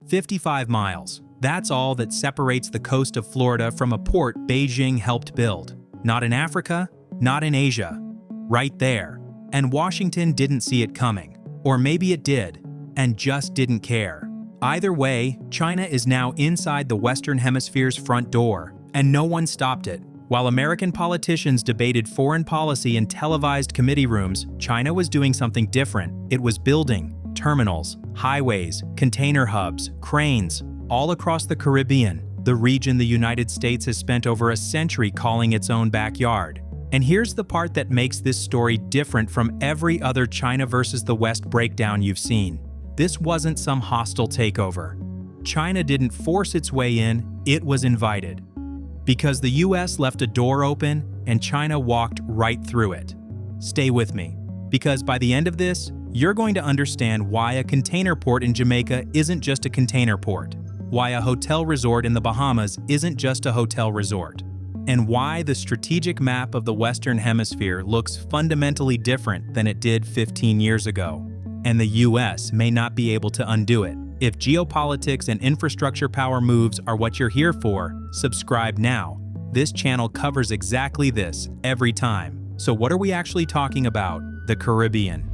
55 miles. That's all that separates the coast of Florida from a port Beijing helped build. Not in Africa, not in Asia. Right there. And Washington didn't see it coming. Or maybe it did, and just didn't care. Either way, China is now inside the Western Hemisphere's front door, and no one stopped it. While American politicians debated foreign policy in televised committee rooms, China was doing something different. It was building terminals, highways, container hubs, cranes, all across the Caribbean, the region the United States has spent over a century calling its own backyard. And here's the part that makes this story different from every other China versus the West breakdown you've seen. This wasn't some hostile takeover. China didn't force its way in, it was invited. Because the US left a door open and China walked right through it. Stay with me, because by the end of this, you're going to understand why a container port in Jamaica isn't just a container port, why a hotel resort in the Bahamas isn't just a hotel resort, and why the strategic map of the Western Hemisphere looks fundamentally different than it did 15 years ago. And the US may not be able to undo it. If geopolitics and infrastructure power moves are what you're here for, subscribe now. This channel covers exactly this every time. So what are we actually talking about? The Caribbean.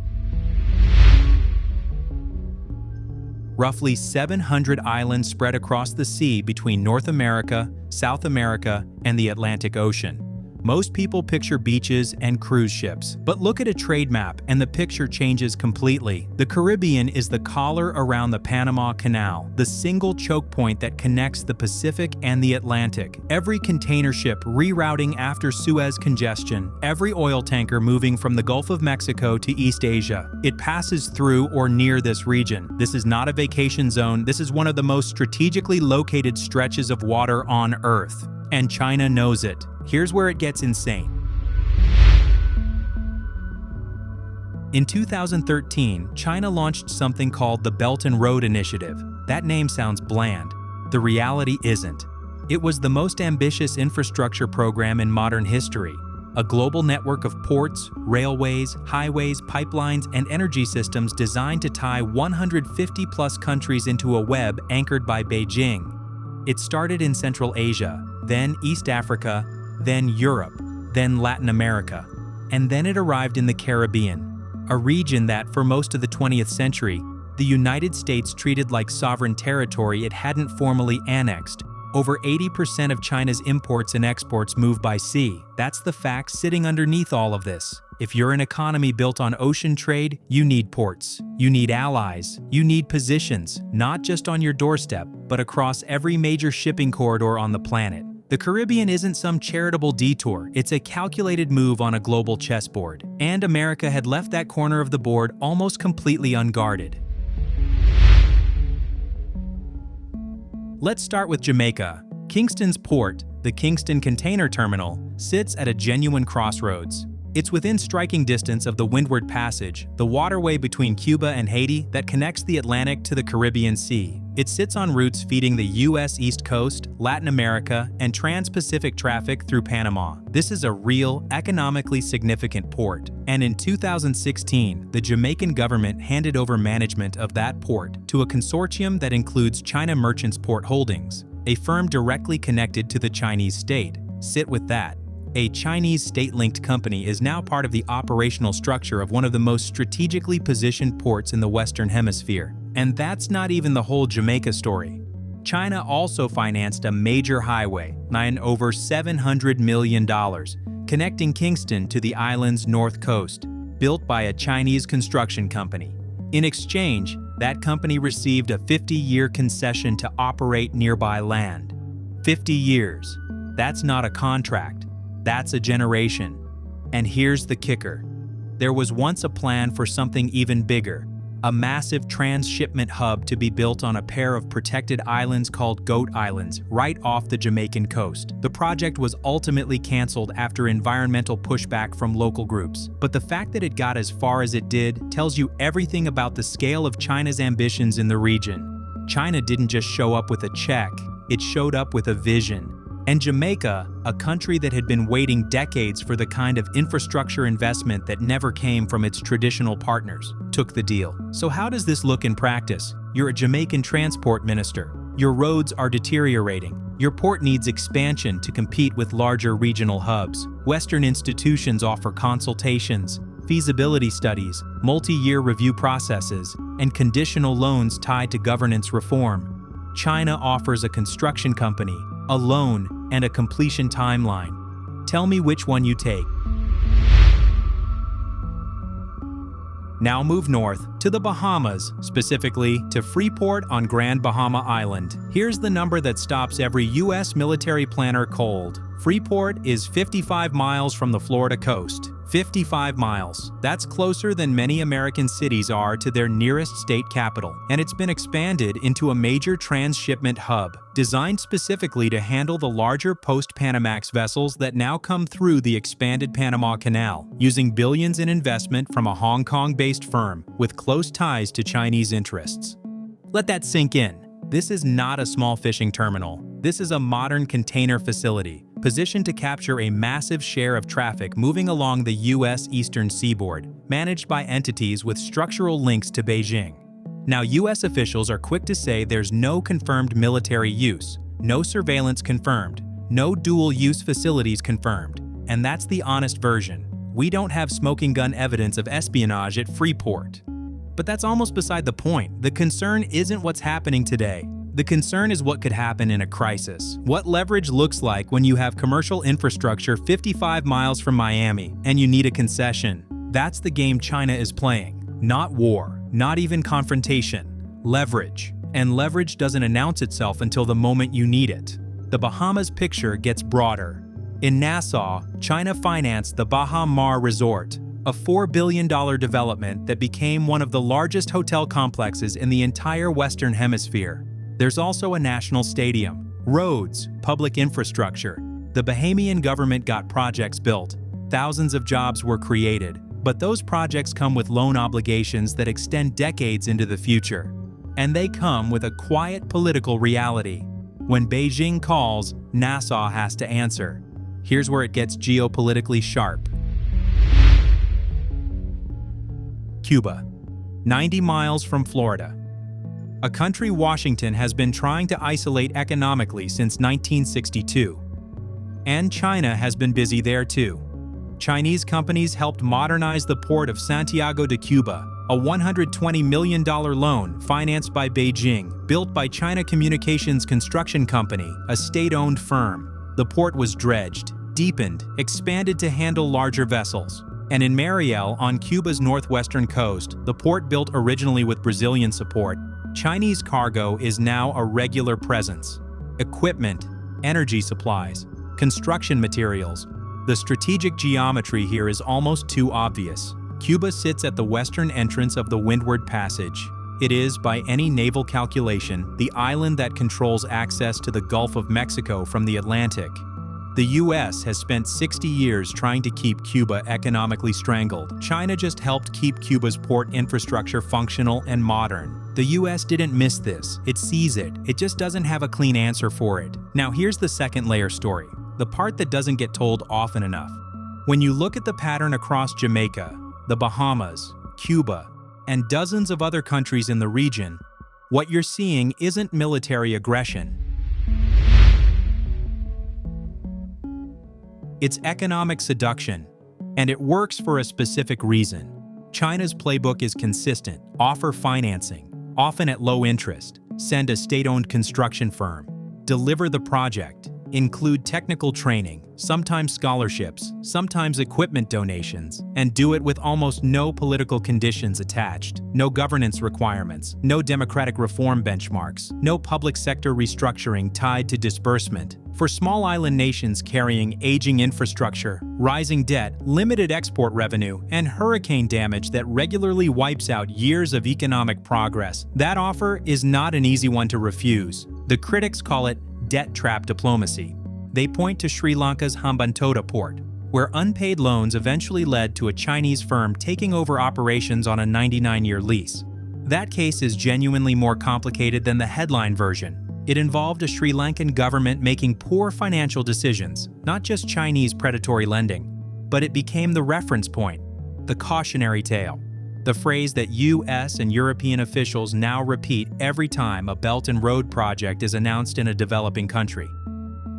Roughly 700 islands spread across the sea between North America, South America, and the Atlantic Ocean. Most people picture beaches and cruise ships, but look at a trade map and the picture changes completely. The Caribbean is the collar around the Panama Canal, the single choke point that connects the Pacific and the Atlantic. Every container ship rerouting after Suez congestion, every oil tanker moving from the Gulf of Mexico to East Asia. It passes through or near this region. This is not a vacation zone, this is one of the most strategically located stretches of water on Earth. And China knows it. Here's where it gets insane. In 2013, China launched something called the Belt and Road Initiative. That name sounds bland. The reality isn't. It was the most ambitious infrastructure program in modern history. A global network of ports, railways, highways, pipelines, and energy systems designed to tie 150-plus countries into a web anchored by Beijing. It started in Central Asia, then East Africa, then Europe, then Latin America, and then it arrived in the Caribbean, a region that, for most of the 20th century, the United States treated like sovereign territory it hadn't formally annexed. Over 80% of China's imports and exports move by sea. That's the fact sitting underneath all of this. If you're an economy built on ocean trade, you need ports. You need allies. You need positions, not just on your doorstep, but across every major shipping corridor on the planet. The Caribbean isn't some charitable detour, it's a calculated move on a global chessboard. And America had left that corner of the board almost completely unguarded. Let's start with Jamaica. Kingston's port, the Kingston Container Terminal, sits at a genuine crossroads. It's within striking distance of the Windward Passage, the waterway between Cuba and Haiti that connects the Atlantic to the Caribbean Sea. It sits on routes feeding the U.S. East Coast, Latin America, and trans-Pacific traffic through Panama. This is a real, economically significant port. And in 2016, the Jamaican government handed over management of that port to a consortium that includes China Merchants Port Holdings, a firm directly connected to the Chinese state. Sit with that. A Chinese state-linked company is now part of the operational structure of one of the most strategically positioned ports in the Western Hemisphere. And that's not even the whole Jamaica story. China also financed a major highway, over $700 million, connecting Kingston to the island's north coast, built by a Chinese construction company. In exchange, that company received a 50-year concession to operate nearby land. 50 years. That's not a contract. That's a generation. And here's the kicker. There was once a plan for something even bigger, a massive transshipment hub to be built on a pair of protected islands called Goat Islands, right off the Jamaican coast. The project was ultimately canceled after environmental pushback from local groups. But the fact that it got as far as it did tells you everything about the scale of China's ambitions in the region. China didn't just show up with a check, it showed up with a vision. And Jamaica, a country that had been waiting decades for the kind of infrastructure investment that never came from its traditional partners, took the deal. So how does this look in practice? You're a Jamaican transport minister. Your roads are deteriorating. Your port needs expansion to compete with larger regional hubs. Western institutions offer consultations, feasibility studies, multi-year review processes, and conditional loans tied to governance reform. China offers a construction company, a loan, and a completion timeline. Tell me which one you take. Now move north to the Bahamas, specifically to Freeport on Grand Bahama Island. Here's the number that stops every U.S. military planner cold. Freeport is 55 miles from the Florida coast. 55 miles. That's closer than many American cities are to their nearest state capital, and it's been expanded into a major transshipment hub, designed specifically to handle the larger post-Panamax vessels that now come through the expanded Panama Canal, using billions in investment from a Hong Kong-based firm with close ties to Chinese interests. Let that sink in. This is not a small fishing terminal. This is a modern container facility, positioned to capture a massive share of traffic moving along the U.S. eastern seaboard, managed by entities with structural links to Beijing. Now, U.S. officials are quick to say there's no confirmed military use, no surveillance confirmed, no dual-use facilities confirmed, and that's the honest version. We don't have smoking gun evidence of espionage at Freeport. But that's almost beside the point. The concern isn't what's happening today. The concern is what could happen in a crisis. What leverage looks like when you have commercial infrastructure 55 miles from Miami and you need a concession. That's the game China is playing. Not war, not even confrontation. Leverage. And leverage doesn't announce itself until the moment you need it. The Bahamas picture gets broader. In Nassau, China financed the Baha Mar Resort, a $4 billion development that became one of the largest hotel complexes in the entire Western Hemisphere. There's also a national stadium, roads, public infrastructure. The Bahamian government got projects built. Thousands of jobs were created, but those projects come with loan obligations that extend decades into the future. And they come with a quiet political reality. When Beijing calls, Nassau has to answer. Here's where it gets geopolitically sharp. Cuba, 90 miles from Florida. A country Washington has been trying to isolate economically since 1962. And China has been busy there too. Chinese companies helped modernize the port of Santiago de Cuba, a $120 million loan financed by Beijing, built by China Communications Construction Company, a state-owned firm. The port was dredged, deepened, expanded to handle larger vessels. And in Mariel, on Cuba's northwestern coast, the port built originally with Brazilian support, Chinese cargo is now a regular presence. Equipment, energy supplies, construction materials. The strategic geometry here is almost too obvious. Cuba sits at the western entrance of the Windward Passage. It is, by any naval calculation, the island that controls access to the Gulf of Mexico from the Atlantic. The U.S. has spent 60 years trying to keep Cuba economically strangled. China just helped keep Cuba's port infrastructure functional and modern. The U.S. didn't miss this. It sees it. It just doesn't have a clean answer for it. Now here's the second layer story, the part that doesn't get told often enough. When you look at the pattern across Jamaica, the Bahamas, Cuba, and dozens of other countries in the region, what you're seeing isn't military aggression. It's economic seduction, and it works for a specific reason. China's playbook is consistent: offer financing, often at low interest, send a state-owned construction firm, deliver the project, include technical training, sometimes scholarships, sometimes equipment donations, and do it with almost no political conditions attached, no governance requirements, no democratic reform benchmarks, no public sector restructuring tied to disbursement. For small island nations carrying aging infrastructure, rising debt, limited export revenue, and hurricane damage that regularly wipes out years of economic progress, that offer is not an easy one to refuse. The critics call it debt trap diplomacy. They point to Sri Lanka's Hambantota port, where unpaid loans eventually led to a Chinese firm taking over operations on a 99-year lease. That case is genuinely more complicated than the headline version. It involved a Sri Lankan government making poor financial decisions, not just Chinese predatory lending. But it became the reference point, the cautionary tale, the phrase that US and European officials now repeat every time a Belt and Road project is announced in a developing country.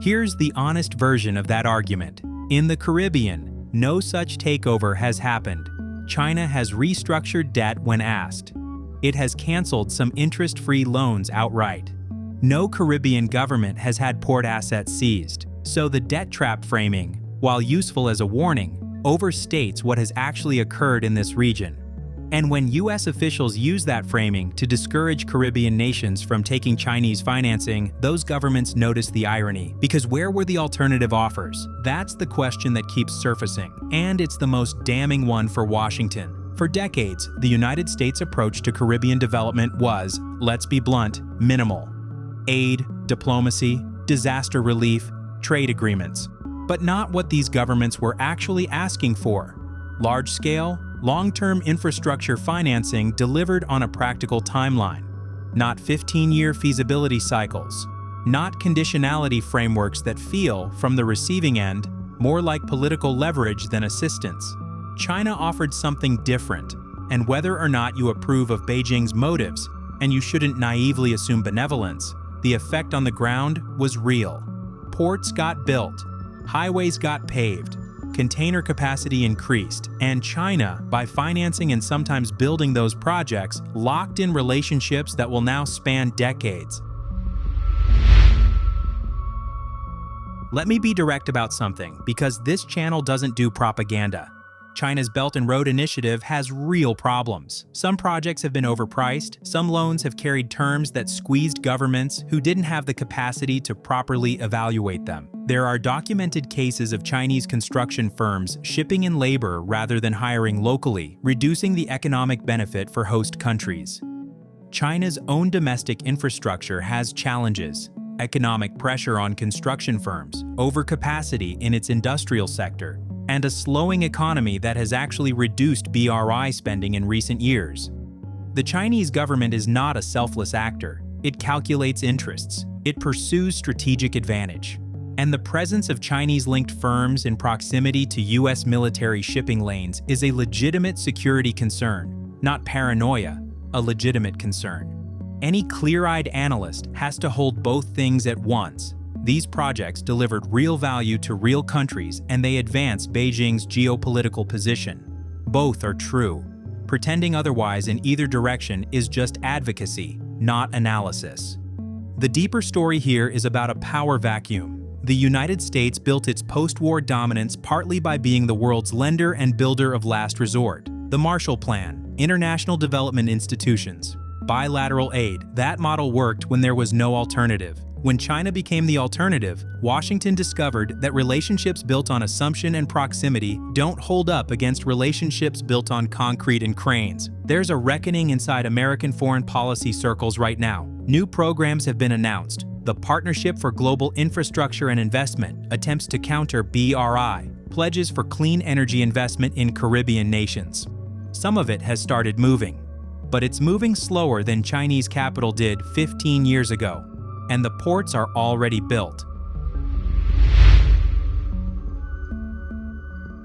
Here's the honest version of that argument. In the Caribbean, no such takeover has happened. China has restructured debt when asked. It has canceled some interest-free loans outright. No Caribbean government has had port assets seized. So the debt trap framing, while useful as a warning, overstates what has actually occurred in this region. And when US officials use that framing to discourage Caribbean nations from taking Chinese financing, those governments notice the irony. Because where were the alternative offers? That's the question that keeps surfacing. And it's the most damning one for Washington. For decades, the United States' approach to Caribbean development was, let's be blunt, minimal. Aid, diplomacy, disaster relief, trade agreements. But not what these governments were actually asking for. Large-scale, long-term infrastructure financing delivered on a practical timeline. Not 15-year feasibility cycles. Not conditionality frameworks that feel, from the receiving end, more like political leverage than assistance. China offered something different, and whether or not you approve of Beijing's motives, and you shouldn't naively assume benevolence, the effect on the ground was real. Ports got built. Highways got paved, container capacity increased, and China, by financing and sometimes building those projects, locked in relationships that will now span decades. Let me be direct about something, because this channel doesn't do propaganda. China's Belt and Road Initiative has real problems. Some projects have been overpriced, some loans have carried terms that squeezed governments who didn't have the capacity to properly evaluate them. There are documented cases of Chinese construction firms shipping in labor rather than hiring locally, reducing the economic benefit for host countries. China's own domestic infrastructure has challenges. Economic pressure on construction firms, overcapacity in its industrial sector, and a slowing economy that has actually reduced BRI spending in recent years. The Chinese government is not a selfless actor. It calculates interests. It pursues strategic advantage. And the presence of Chinese-linked firms in proximity to US military shipping lanes is a legitimate security concern, not paranoia, a legitimate concern. Any clear-eyed analyst has to hold both things at once. These projects delivered real value to real countries, and they advanced Beijing's geopolitical position. Both are true. Pretending otherwise in either direction is just advocacy, not analysis. The deeper story here is about a power vacuum. The United States built its post-war dominance partly by being the world's lender and builder of last resort. The Marshall Plan, international development institutions, bilateral aid, that model worked when there was no alternative. When China became the alternative, Washington discovered that relationships built on assumption and proximity don't hold up against relationships built on concrete and cranes. There's a reckoning inside American foreign policy circles right now. New programs have been announced. The Partnership for Global Infrastructure and Investment attempts to counter BRI, pledges for clean energy investment in Caribbean nations. Some of it has started moving, but it's moving slower than Chinese capital did 15 years ago. And the ports are already built.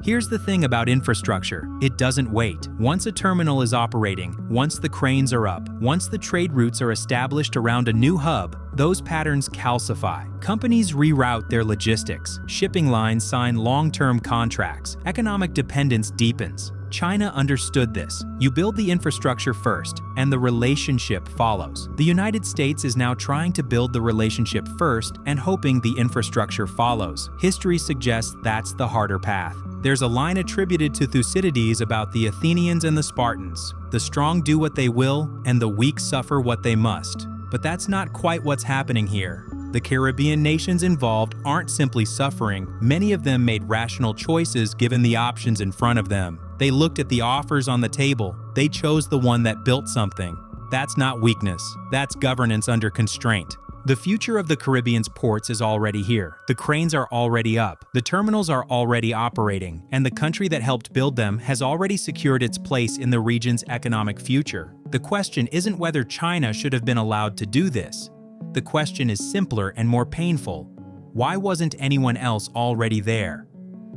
Here's the thing about infrastructure, it doesn't wait. Once a terminal is operating, once the cranes are up, once the trade routes are established around a new hub, those patterns calcify. Companies reroute their logistics, shipping lines sign long-term contracts, economic dependence deepens. China understood this. You build the infrastructure first, and the relationship follows. The United States is now trying to build the relationship first and hoping the infrastructure follows. History suggests that's the harder path. There's a line attributed to Thucydides about the Athenians and the Spartans. The strong do what they will, and the weak suffer what they must. But that's not quite what's happening here. The Caribbean nations involved aren't simply suffering. Many of them made rational choices given the options in front of them. They looked at the offers on the table. They chose the one that built something. That's not weakness. That's governance under constraint. The future of the Caribbean's ports is already here. The cranes are already up. The terminals are already operating. And the country that helped build them has already secured its place in the region's economic future. The question isn't whether China should have been allowed to do this. the question is simpler and more painful. Why wasn't anyone else already there?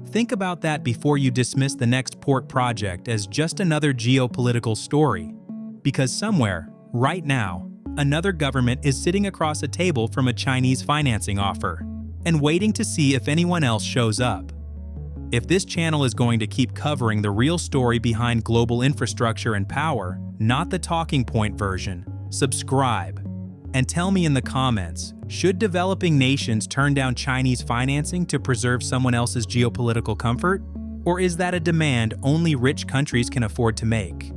Think about that before you dismiss the next port project as just another geopolitical story. Because somewhere, right now, another government is sitting across a table from a Chinese financing offer and waiting to see if anyone else shows up. If this channel is going to keep covering the real story behind global infrastructure and power, not the talking point version, subscribe. And tell me in the comments, should developing nations turn down Chinese financing to preserve someone else's geopolitical comfort? Or is that a demand only rich countries can afford to make?